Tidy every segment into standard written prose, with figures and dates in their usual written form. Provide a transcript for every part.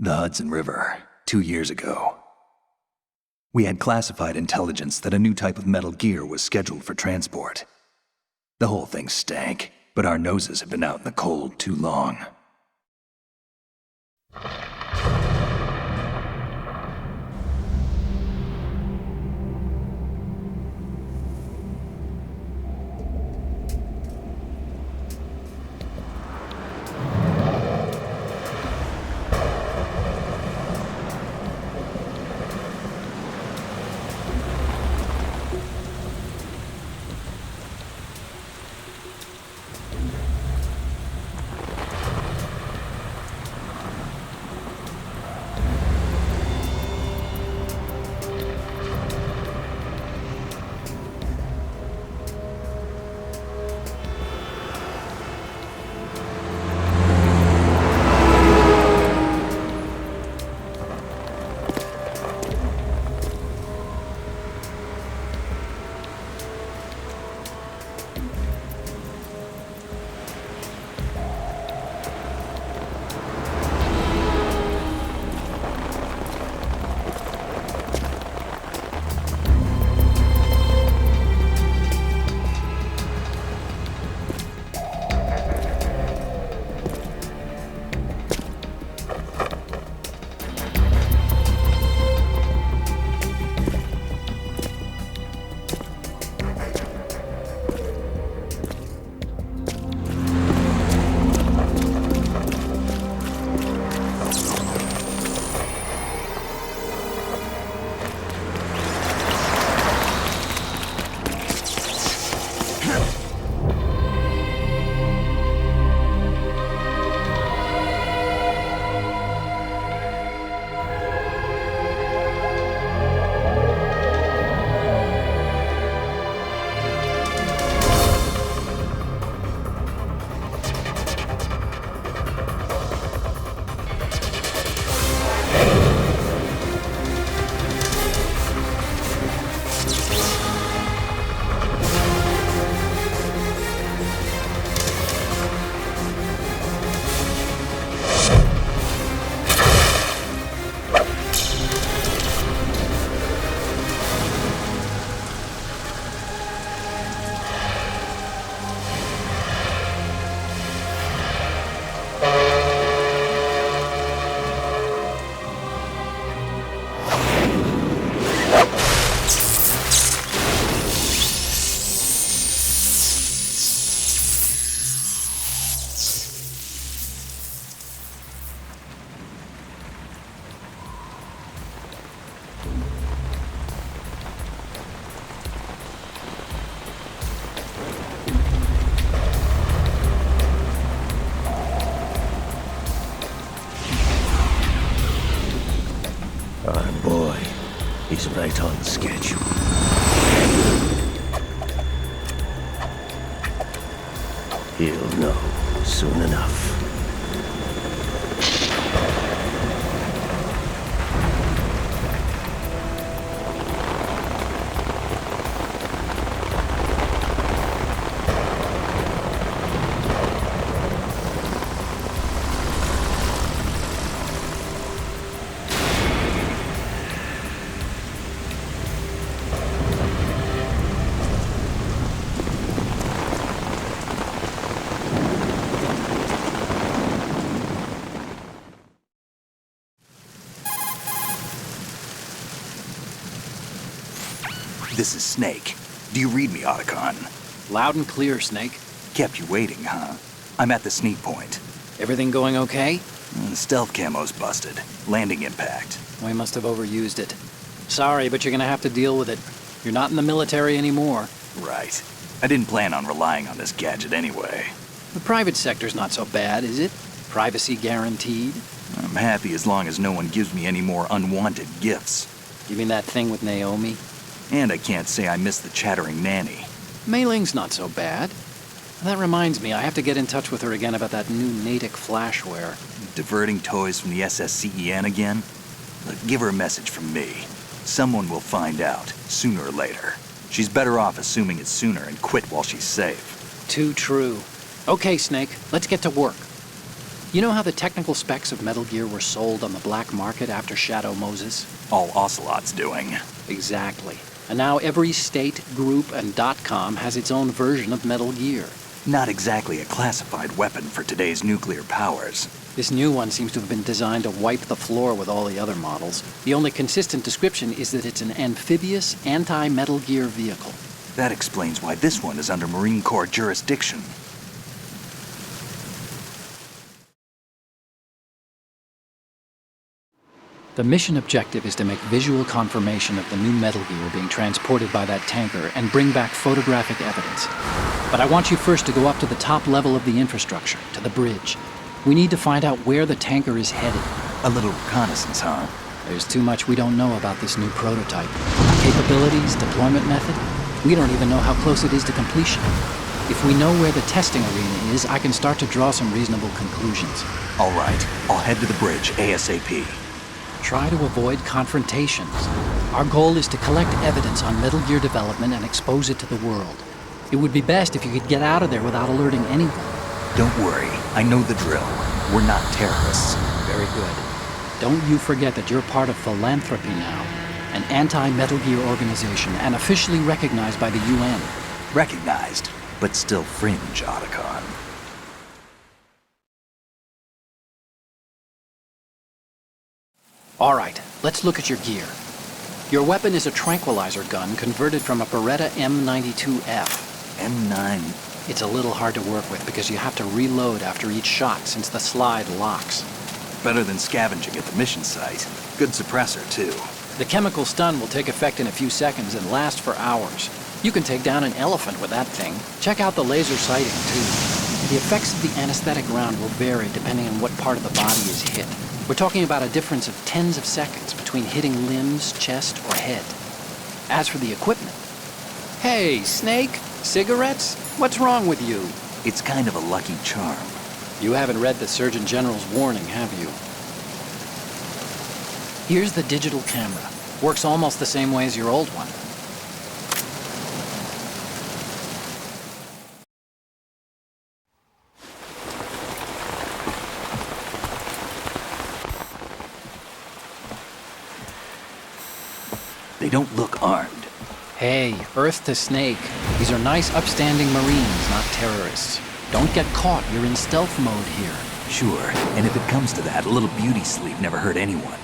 The Hudson River, 2 years ago. We had classified intelligence that a new type of metal gear was scheduled for transport. The whole thing stank, but our noses had been out in the cold too long. Our boy, he's right on schedule. He'll know soon enough. This is Snake. Do you read me, Otacon? Loud and clear, Snake. Kept you waiting, huh? I'm at the sneak point. Everything going okay? The stealth camo's busted. Landing impact. We must have overused it. Sorry, but you're gonna have to deal with it. You're not in the military anymore. Right. I didn't plan on relying on this gadget anyway. The private sector's not so bad, is it? Privacy guaranteed? I'm happy as long as no one gives me any more unwanted gifts. You mean that thing with Naomi? And I can't say I miss the chattering nanny. Mei Ling's not so bad. That reminds me, I have to get in touch with her again about that new Natick flashware. Diverting toys from the SSCEN again? Look, give her a message from me. Someone will find out, sooner or later. She's better off assuming it's sooner and quit while she's safe. Too true. Okay, Snake, let's get to work. You know how the technical specs of Metal Gear were sold on the black market after Shadow Moses? All Ocelot's doing. Exactly. And now every state, group, and .com has its own version of Metal Gear. Not exactly a classified weapon for today's nuclear powers. This new one seems to have been designed to wipe the floor with all the other models. The only consistent description is that it's an amphibious, anti-Metal Gear vehicle. That explains why this one is under Marine Corps jurisdiction. The mission objective is to make visual confirmation of the new Metal Gear being transported by that tanker and bring back photographic evidence. But I want you first to go up to the top level of the infrastructure, to the bridge. We need to find out where the tanker is headed. A little reconnaissance, huh? There's too much we don't know about this new prototype. Capabilities, deployment method. We don't even know how close it is to completion. If we know where the testing arena is, I can start to draw some reasonable conclusions. All right, I'll head to the bridge ASAP. Try to avoid confrontations. Our goal is to collect evidence on Metal Gear development and expose it to the world. It would be best if you could get out of there without alerting anyone. Don't worry, I know the drill. We're not terrorists. Very good. Don't you forget that you're part of Philanthropy now, an anti-Metal Gear organization and officially recognized by the UN. Recognized, but still fringe, Otacon. All right, let's look at your gear. Your weapon is a tranquilizer gun converted from a Beretta M92F. M9. It's a little hard to work with because you have to reload after each shot since the slide locks. Better than scavenging at the mission site. Good suppressor, too. The chemical stun will take effect in a few seconds and last for hours. You can take down an elephant with that thing. Check out the laser sighting, too. The effects of the anesthetic round will vary depending on what part of the body is hit. We're talking about a difference of tens of seconds between hitting limbs, chest, or head. As for the equipment... Hey, Snake? Cigarettes? What's wrong with you? It's kind of a lucky charm. You haven't read the Surgeon General's warning, have you? Here's the digital camera. Works almost the same way as your old one. They don't look armed. Hey, Earth to Snake. These are nice, upstanding Marines, not terrorists. Don't get caught. You're in stealth mode here. Sure, and if it comes to that, a little beauty sleep never hurt anyone.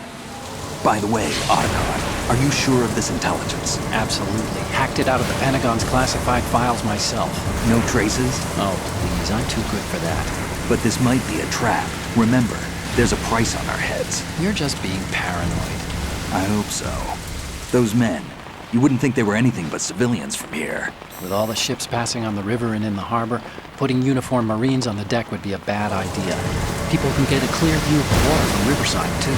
By the way, Otacon, are you sure of this intelligence? Absolutely. Hacked it out of the Pentagon's classified files myself. No traces? Oh, please, I'm too good for that. But this might be a trap. Remember, there's a price on our heads. You're just being paranoid. I hope so. Those men, you wouldn't think they were anything but civilians from here. With all the ships passing on the river and in the harbor, putting uniformed Marines on the deck would be a bad idea. People can get a clear view of the water from Riverside, too.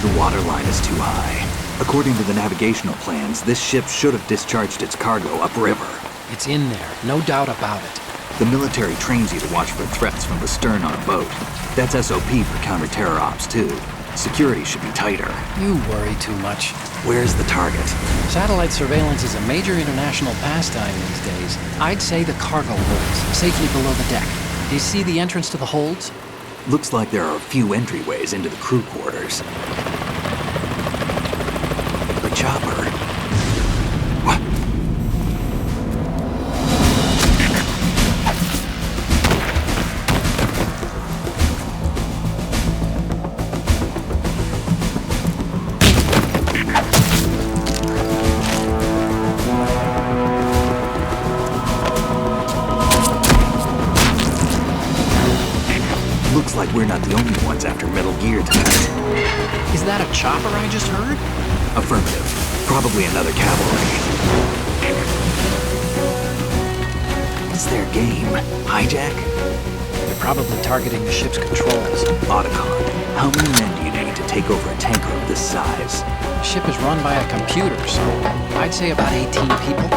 The water line is too high. According to the navigational plans, this ship should have discharged its cargo upriver. It's in there, no doubt about it. The military trains you to watch for threats from the stern on a boat. That's SOP for counter-terror ops, too. Security should be tighter. You worry too much. Where's the target? Satellite surveillance is a major international pastime these days. I'd say the cargo holds, safely below the deck. Do you see the entrance to the holds? Looks like there are a few entryways into the crew quarters. The chopper. What? Looks like we're not the only ones after Metal Gear tonight. Is that a chopper I just heard? Affirmative. Probably another cavalry. What's their game? Hijack? They're probably targeting the ship's controls. Otacon, how many men do you need to take over a tanker of this size? The ship is run by a computer, so I'd say about 18 people.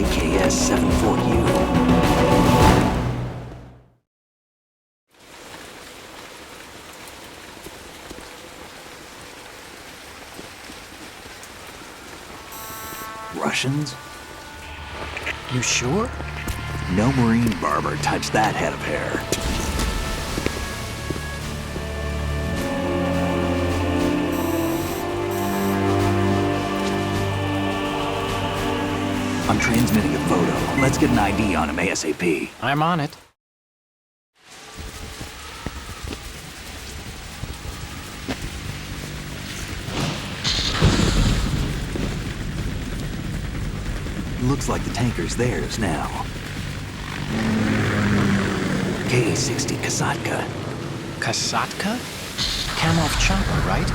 AKS 74U. Russians? You sure? No Marine barber touched that head of hair. I'm transmitting a photo. Let's get an ID on him ASAP. I'm on it. Looks like the tanker's theirs now. KA-60 Kasatka. Kasatka? Kamov chopper, right?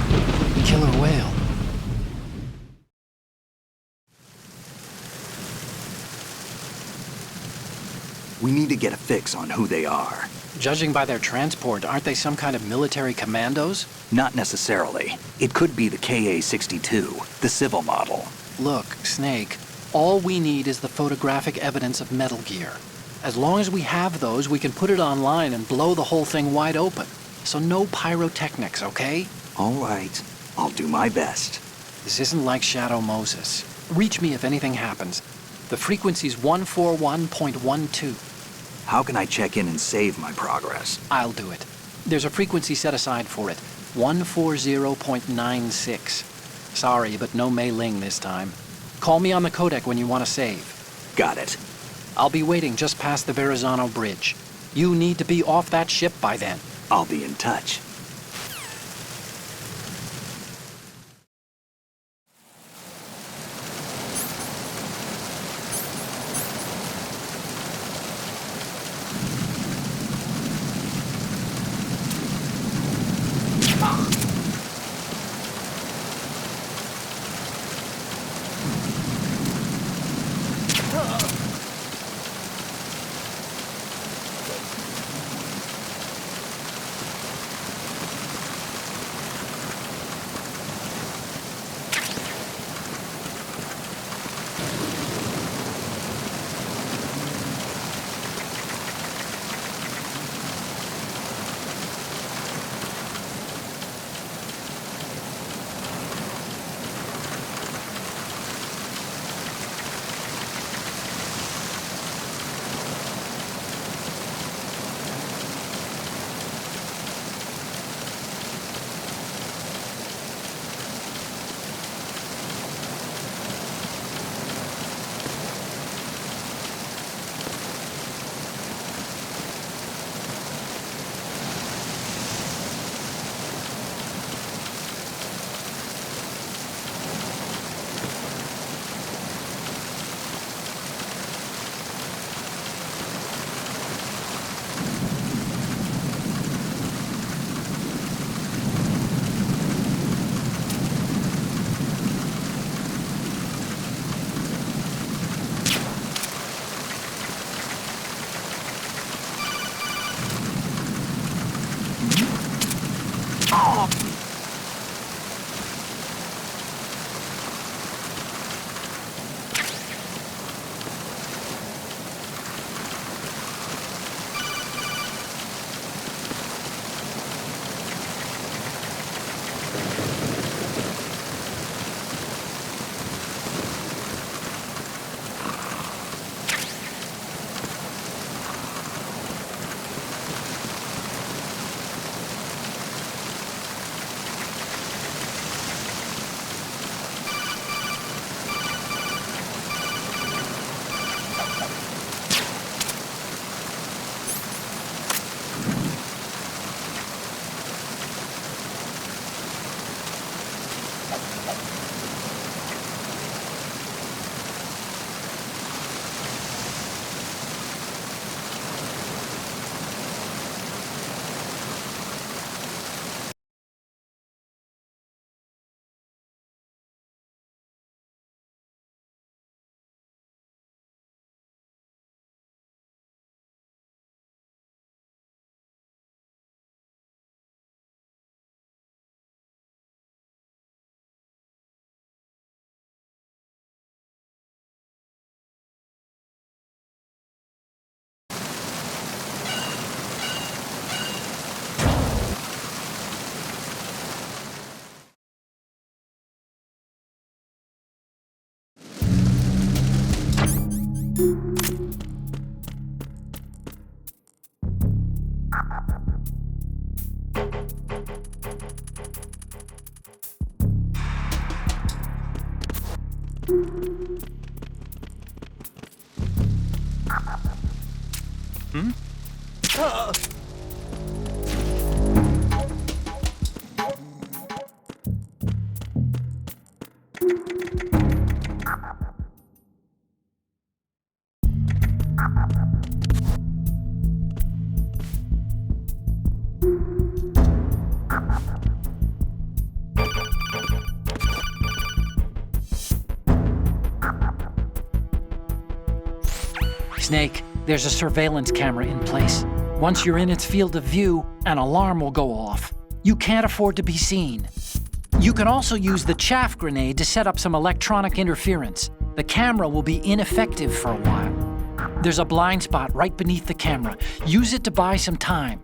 Killer whale. We need to get a fix on who they are. Judging by their transport, aren't they some kind of military commandos? Not necessarily. It could be the KA-62, the civil model. Look, Snake, all we need is the photographic evidence of Metal Gear. As long as we have those, we can put it online and blow the whole thing wide open. So no pyrotechnics, okay? All right. I'll do my best. This isn't like Shadow Moses. Reach me if anything happens. The frequency's 141.12. How can I check in and save my progress? I'll do it. There's a frequency set aside for it. 140.96. Sorry, but no Mei Ling this time. Call me on the codec when you want to save. Got it. I'll be waiting just past the Verrazano Bridge. You need to be off that ship by then. I'll be in touch. Snake, there's a surveillance camera in place. Once you're in its field of view, an alarm will go off. You can't afford to be seen. You can also use the chaff grenade to set up some electronic interference. The camera will be ineffective for a while. There's a blind spot right beneath the camera. Use it to buy some time.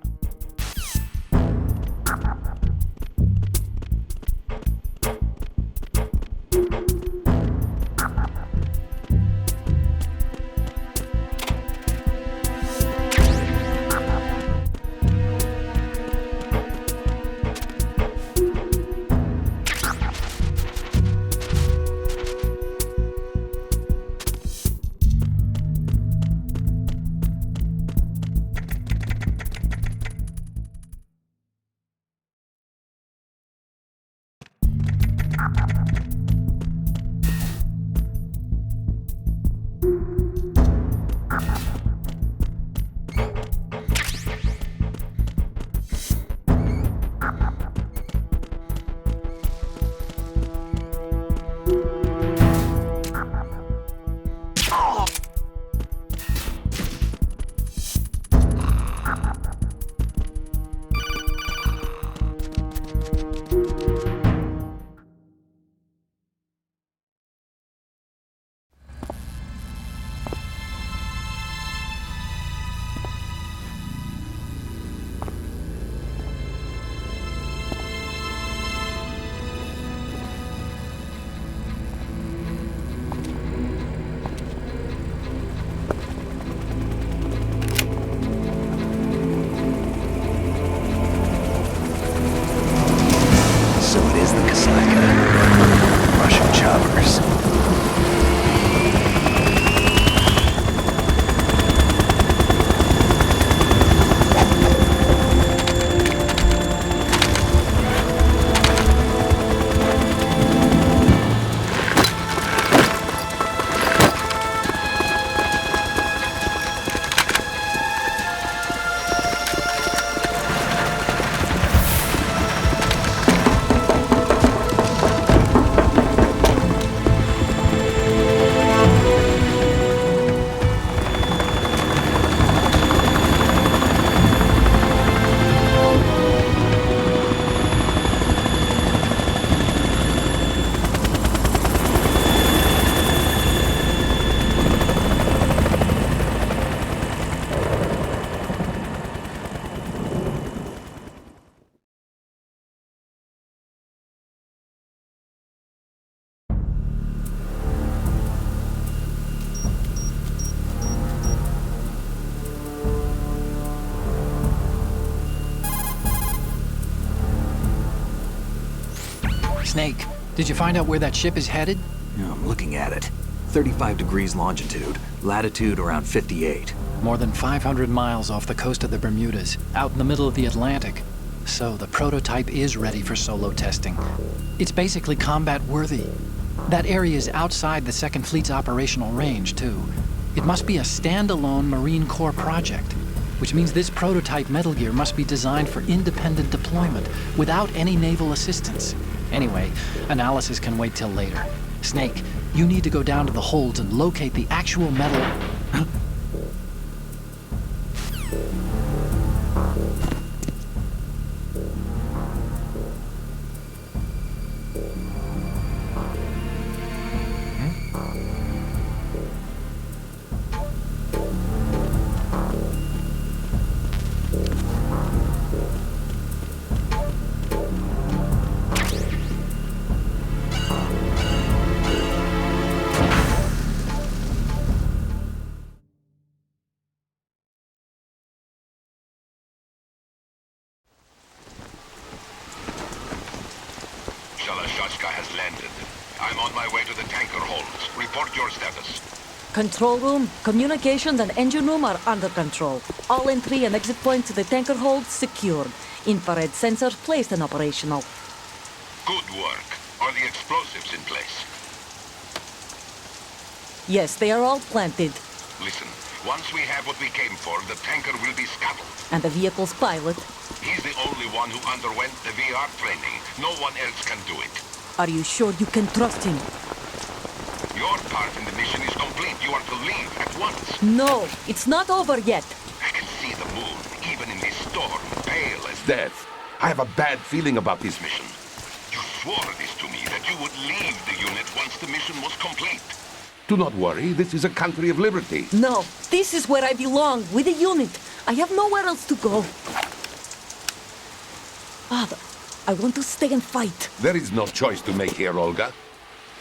Snake, did you find out where that ship is headed? Yeah, I'm looking at it. 35 degrees longitude, latitude around 58. More than 500 miles off the coast of the Bermudas, out in the middle of the Atlantic. So the prototype is ready for solo testing. It's basically combat worthy. That area is outside the Second Fleet's operational range, too. It must be a standalone Marine Corps project, which means this prototype Metal Gear must be designed for independent deployment without any naval assistance. Anyway, analysis can wait till later. Snake, you need to go down to the holds and locate the actual metal... Shalashashka has landed. I'm on my way to the tanker holds. Report your status. Control room, communications, and engine room are under control. All entry and exit points to the tanker hold secured. Infrared sensors placed and operational. Good work. Are the explosives in place? Yes, they are all planted. Listen, once we have what we came for, the tanker will be scuttled. And the vehicle's pilot. He's the only one who underwent the VR training. No one else can do it. Are you sure you can trust him? Your part in the mission is complete. You are to leave at once. No, it's not over yet. I can see the moon, even in this storm, pale as death. I have a bad feeling about this mission. You swore this to me, that you would leave the unit once the mission was complete. Do not worry, this is a country of liberty. No, this is where I belong, with the unit. I have nowhere else to go. Father, I want to stay and fight. There is no choice to make here, Olga.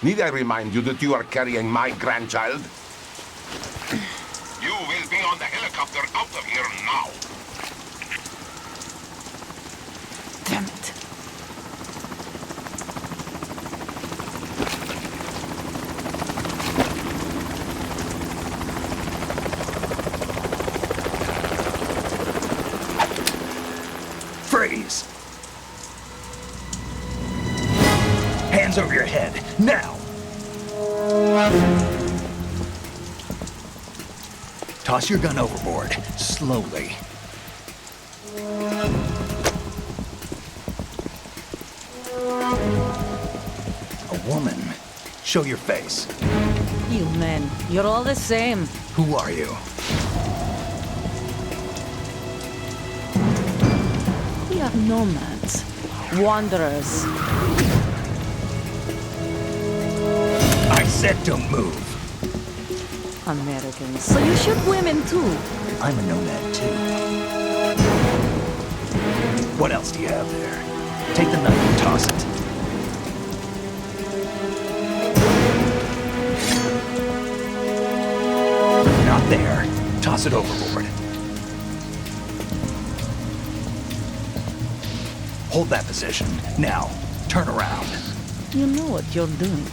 Need I remind you that you are carrying my grandchild? You will be on the helicopter out of here now. Damn it. Freeze! Hands over your head, now! Toss your gun overboard, slowly. A woman. Show your face. You men, you're all the same. Who are you? We are nomads. Wanderers. I said don't move. Americans. So you shoot women too. I'm a nomad too. What else do you have there? Take the knife and toss it. Not there. Toss it overboard. Hold that position. Now, turn around. You know what you're doing.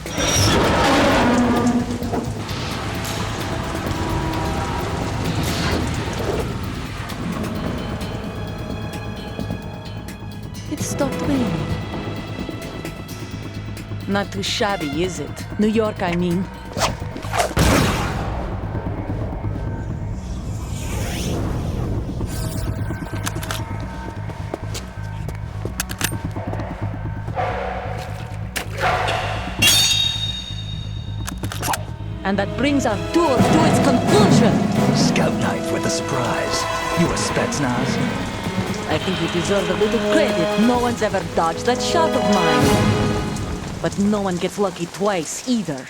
It stopped raining. Not too shabby, is it? New York, I mean. And that brings our tour to its conclusion. Scout knife with a surprise. You a Spetsnaz? I think you deserve a little credit. No one's ever dodged that shot of mine. But no one gets lucky twice, either.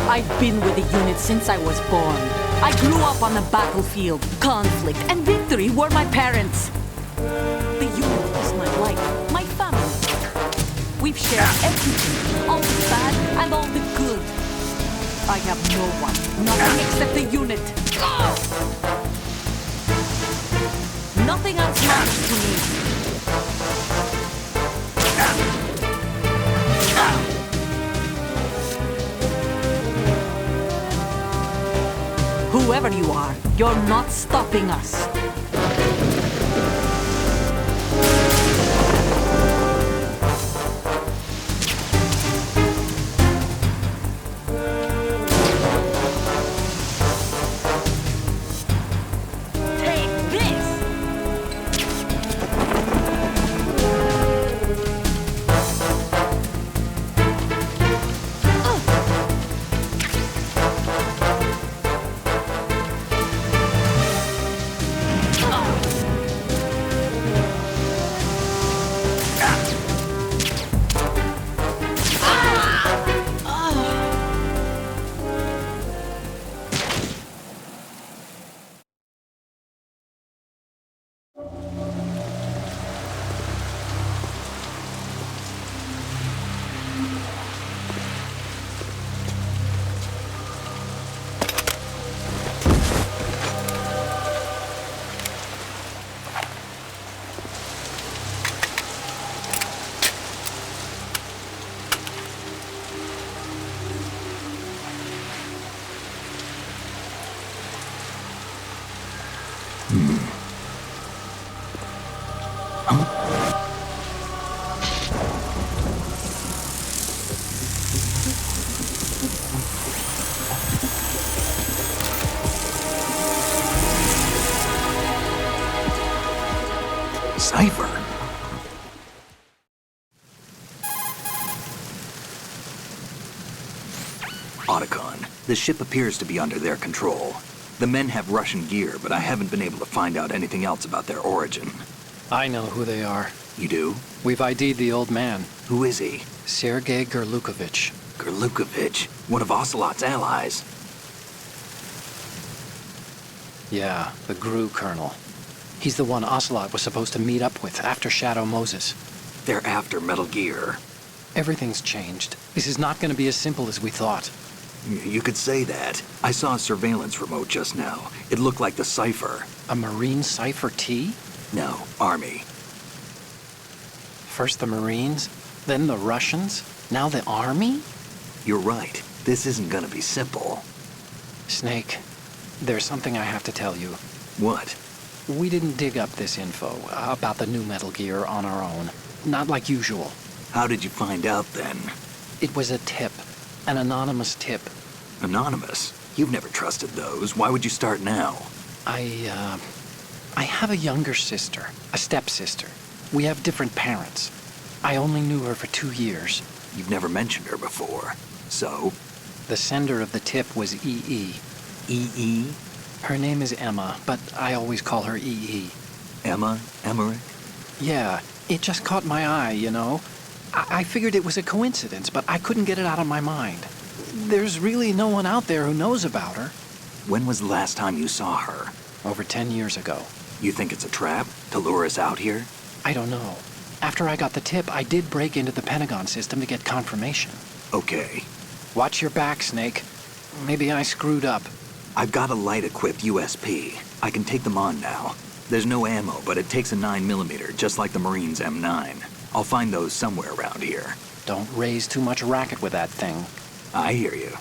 I've been with the unit since I was born. I grew up on the battlefield. Conflict and victory were my parents. The unit is my life, my family. We've shared everything, all the bad and all the good. I have no one, nothing except the unit. Nothing else matters to me. Whoever you are, you're not stopping us. Take this! Cypher? Otacon, the ship appears to be under their control. The men have Russian gear, but I haven't been able to find out anything else about their origin. I know who they are. You do? We've ID'd the old man, Who is he? Sergei Gerlukovich. Gerlukovich, one of Ocelot's allies. Yeah, the GRU colonel. He's the one Ocelot was supposed to meet up with after Shadow Moses. They're after Metal Gear. Everything's changed. This is not going to be as simple as we thought. You could say that. I saw a surveillance remote just now. It looked like the Cypher. A Marine Cypher T? No, Army. First the Marines, then the Russians, now the Army? You're right. This isn't gonna be simple. Snake, there's something I have to tell you. What? We didn't dig up this info about the new Metal Gear on our own. Not like usual. How did you find out then? It was a tip. An anonymous tip. Anonymous? You've never trusted those. Why would you start now? I have a younger sister, a stepsister. We have different parents. I only knew her for 2 years. You've never mentioned her before. So? The sender of the tip was EE. EE? Her name is Emma, but I always call her EE. Emma? Emmerich? Yeah, it just caught my eye, you know? I figured it was a coincidence, but I couldn't get it out of my mind. There's really no one out there who knows about her. When was the last time you saw her? Over 10 years ago. You think it's a trap? To lure us out here? I don't know. After I got the tip, I did break into the Pentagon system to get confirmation. Okay. Watch your back, Snake. Maybe I screwed up. I've got a light-equipped USP. I can take them on now. There's no ammo, but it takes a 9mm, just like the Marines' M9. I'll find those somewhere around here. Don't raise too much racket with that thing. I hear you.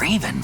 Raven.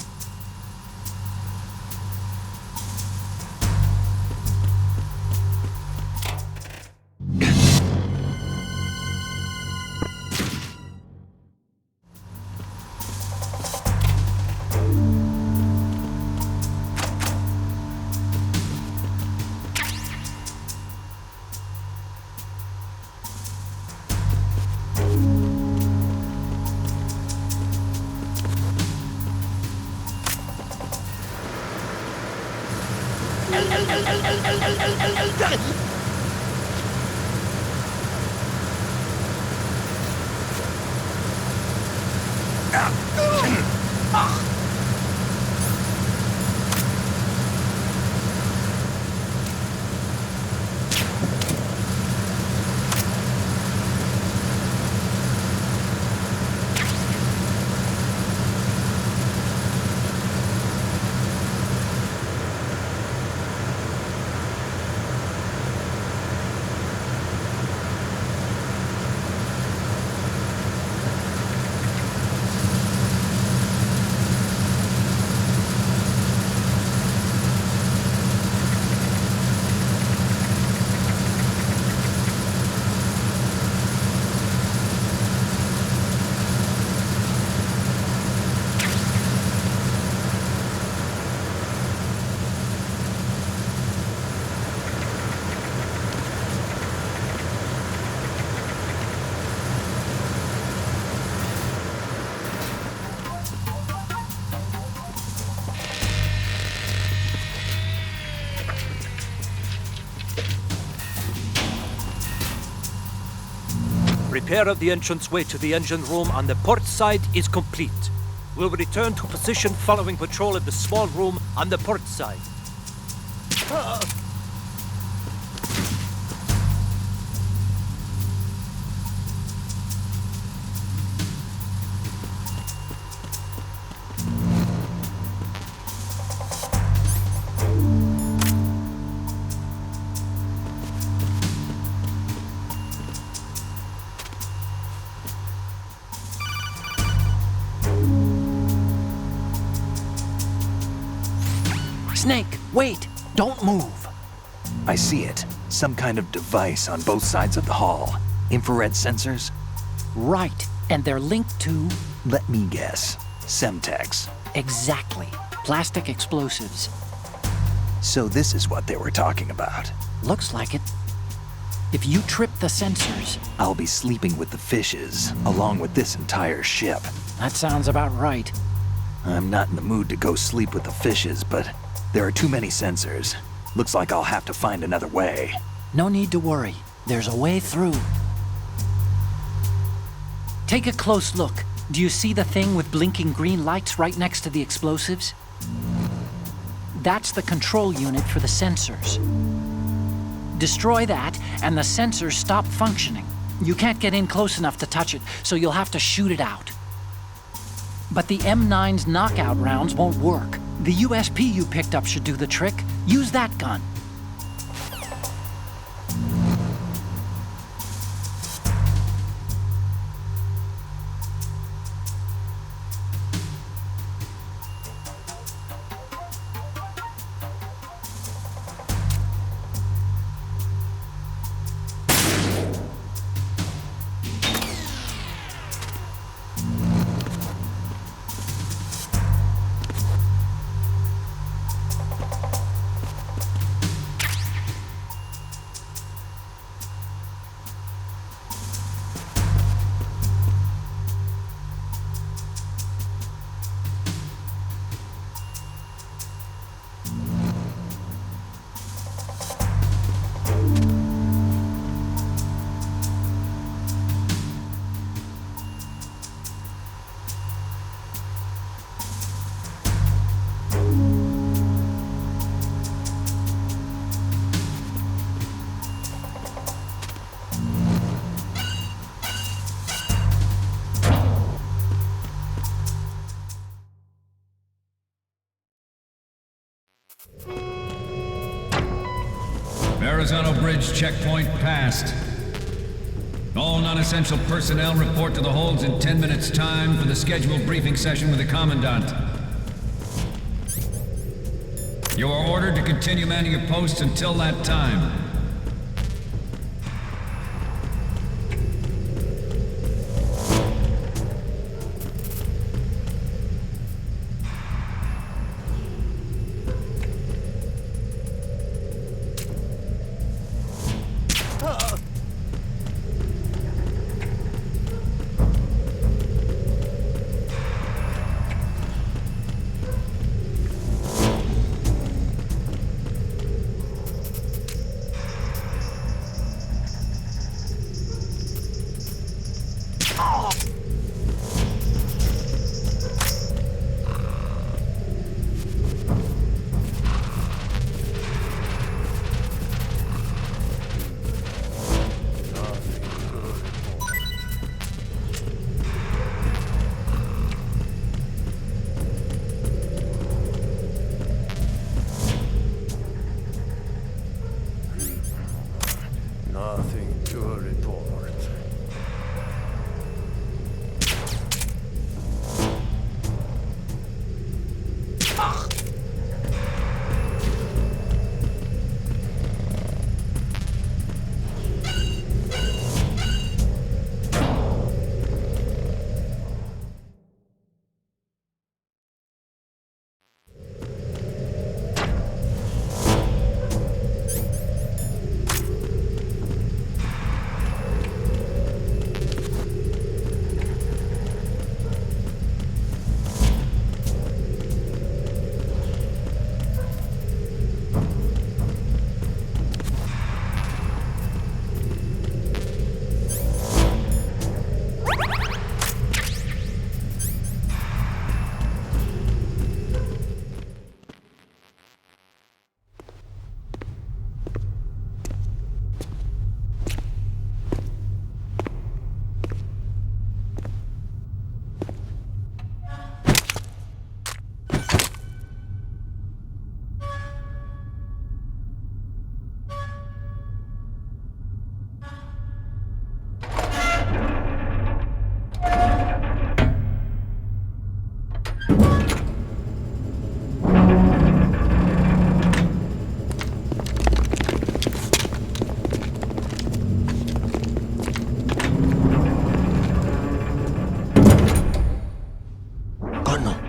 Repair of the entranceway to the engine room on the port side is complete. We'll return to position following patrol of the small room on the port side. Snake, wait! Don't move! I see it. Some kind of device on both sides of the hall. Infrared sensors? Right, and they're linked to... Let me guess. Semtex. Exactly. Plastic explosives. So this is what they were talking about. Looks like it. If you trip the sensors... I'll be sleeping with the fishes, along with this entire ship. That sounds about right. I'm not in the mood to go sleep with the fishes, but there are too many sensors. Looks like I'll have to find another way. No need to worry. There's a way through. Take a close look. Do you see the thing with blinking green lights right next to the explosives? That's the control unit for the sensors. Destroy that, and the sensors stop functioning. You can't get in close enough to touch it, so you'll have to shoot it out. But the M9's knockout rounds won't work. The USP you picked up should do the trick. Use that gun. Verrazano Bridge checkpoint passed. All non-essential personnel report to the holds in 10 minutes' time for the scheduled briefing session with the Commandant. You are ordered to continue manning your posts until that time. Nothing to report.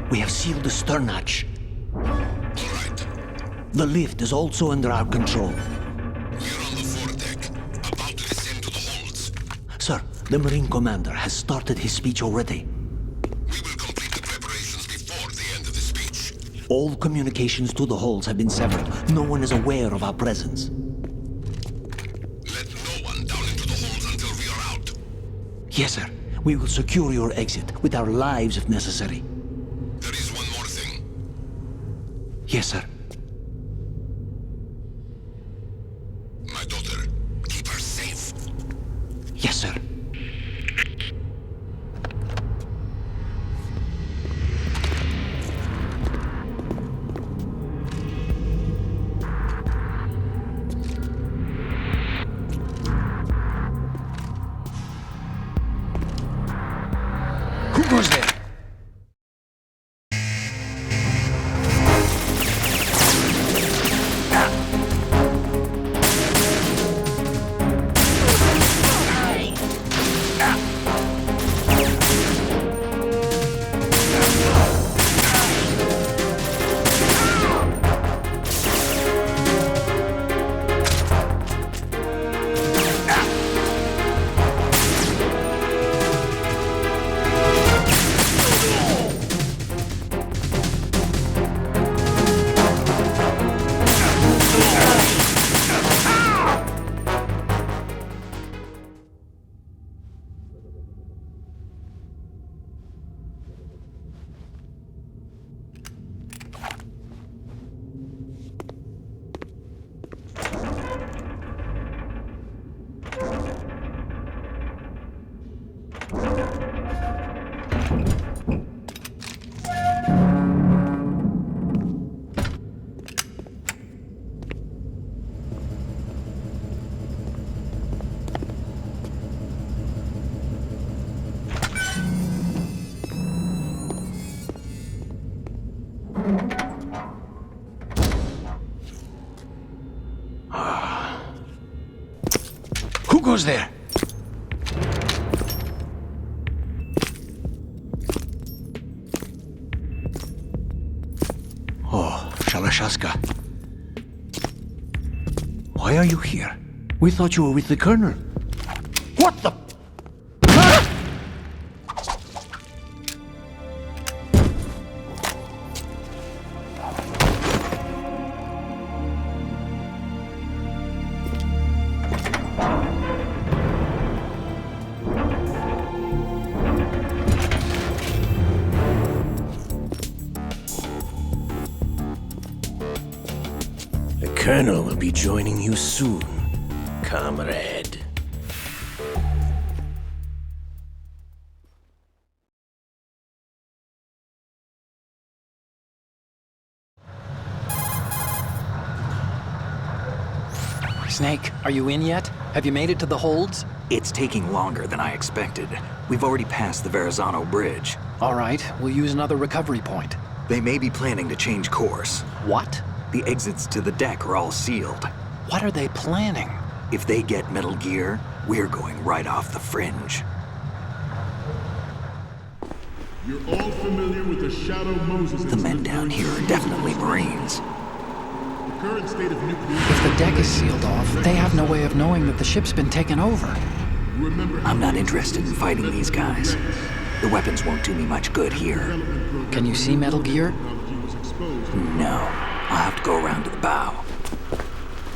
We have sealed the stern hatch. All right. The lift is also under our control. We're on the foredeck, about to descend to the holds. Sir, the Marine Commander has started his speech already. We will complete the preparations before the end of the speech. All communications to the holds have been severed. No one is aware of our presence. Let no one down into the holds until we are out. Yes, sir. We will secure your exit, with our lives if necessary. There is one more thing. Yes, sir. My daughter, keep her safe. Yes, sir. Who goes there? Who goes there? Oh, Shalashaska. Why are you here? We thought you were with the Colonel. What the? The Colonel will be joining you soon, comrade. Snake, are you in yet? Have you made it to the holds? It's taking longer than I expected. We've already passed the Verrazano Bridge. All right, we'll use another recovery point. They may be planning to change course. What? The exits to the deck are all sealed. What are they planning? If they get Metal Gear, we're going right off the fringe. You're all familiar with the Shadow Moses The men down here are definitely Marines. The current state of nuclear... If the deck is sealed off, they have no way of knowing that the ship's been taken over. Remember how I'm not interested in fighting these guys. The weapons won't do me much good here. Can you see Metal Gear? technology was exposed. No, I'll have to go around to the bow.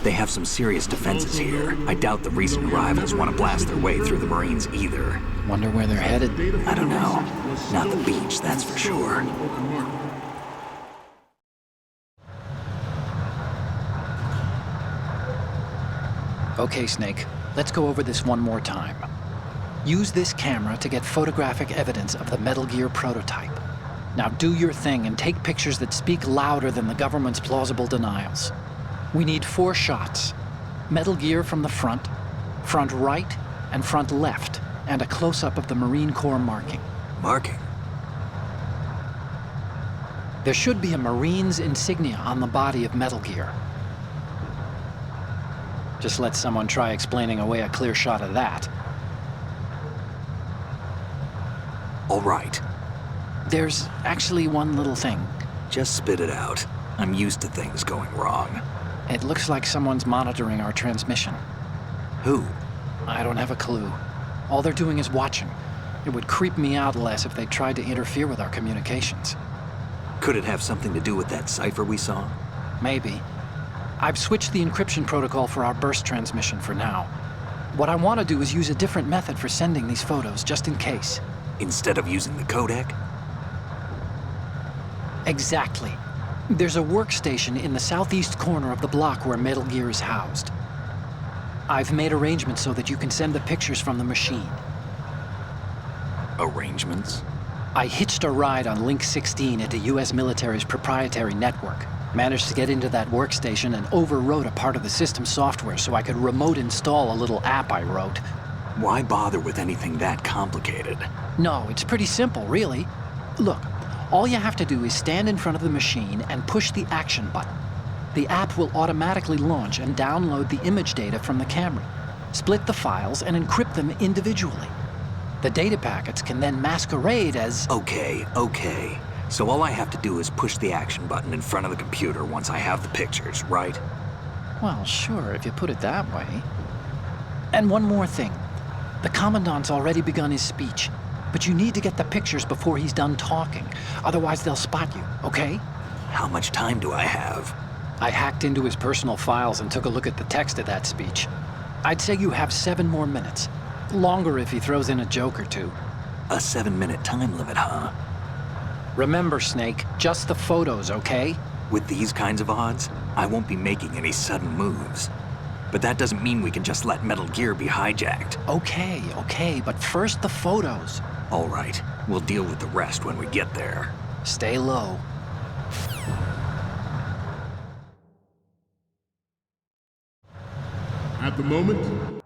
They have some serious defenses here. I doubt the recent arrivals want to blast their way through the Marines either. Wonder where they're headed. I don't know. Not the beach, that's for sure. Okay, Snake, let's go over this one more time. Use this camera to get photographic evidence of the Metal Gear prototype. Now do your thing and take pictures that speak louder than the government's plausible denials. We need 4 shots. Metal Gear from the front right, and front left, and a close-up of the Marine Corps marking. Marking? There should be a Marine's insignia on the body of Metal Gear. Just let someone try explaining away a clear shot of that. All right. There's actually one little thing. Just spit it out. I'm used to things going wrong. It looks like someone's monitoring our transmission. Who? I don't have a clue. All they're doing is watching. It would creep me out less if they tried to interfere with our communications. Could it have something to do with that cipher we saw? Maybe. I've switched the encryption protocol for our burst transmission for now. What I want to do is use a different method for sending these photos, just in case. Instead of using the codec? Exactly. There's a workstation in the southeast corner of the block where Metal Gear is housed. I've made arrangements so that you can send the pictures from the machine. Arrangements? I hitched a ride on Link 16 into US military's proprietary network. Managed to get into that workstation and overwrote a part of the system software so I could remote install a little app I wrote. Why bother with anything that complicated? No, it's pretty simple, really. Look, all you have to do is stand in front of the machine and push the action button. The app will automatically launch and download the image data from the camera, split the files, and encrypt them individually. The data packets can then masquerade as... Okay. So all I have to do is push the action button in front of the computer once I have the pictures, right? Well, sure, if you put it that way. And one more thing. The Commandant's already begun his speech, but you need to get the pictures before he's done talking. Otherwise, they'll spot you, okay? How much time do I have? I hacked into his personal files and took a look at the text of that speech. I'd say you have 7 more minutes. Longer if he throws in a joke or two. A 7-minute time limit, huh? Remember, Snake, just the photos, okay? With these kinds of odds, I won't be making any sudden moves. But that doesn't mean we can just let Metal Gear be hijacked. Okay, but first the photos. All right, we'll deal with the rest when we get there. Stay low. At the moment,